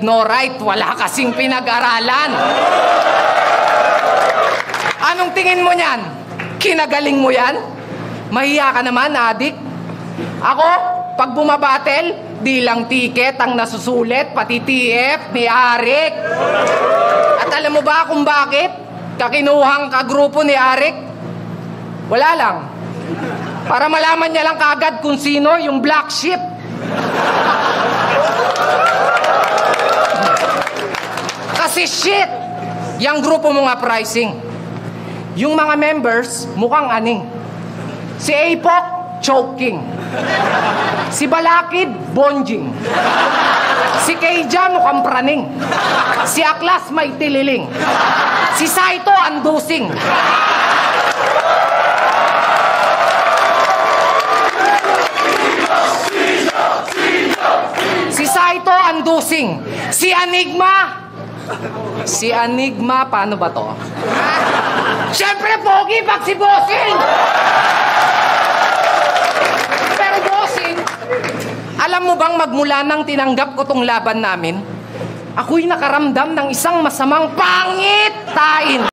no right, wala kasing pinag-aralan. Anong tingin mo niyan? Kinagaling mo yan? Mahiya ka naman, adik. Ako, pag bumabattle, di lang ticket ang nasusulit, pati TF ni Arik. At alam mo ba kung bakit kakinuhang kagrupo ni Arik? Wala lang. Para malaman niya lang kaagad kung sino yung black sheep. Kasi shit, yung grupo mo nga pricing. Yung mga members, mukhang aning. Si Apok, choking. Si Balakid, bonjing. Si Keija, mukhang praning. Si Aklas, may tililing. Si Saito, andusing. Si Saito, andusing. Si Enigma, paano ba to? Siyempre, pogi pag si Bossing! Pero Bossing, alam mo bang magmula nang tinanggap ko tong laban namin, ako'y nakaramdam ng isang masamang pangitain.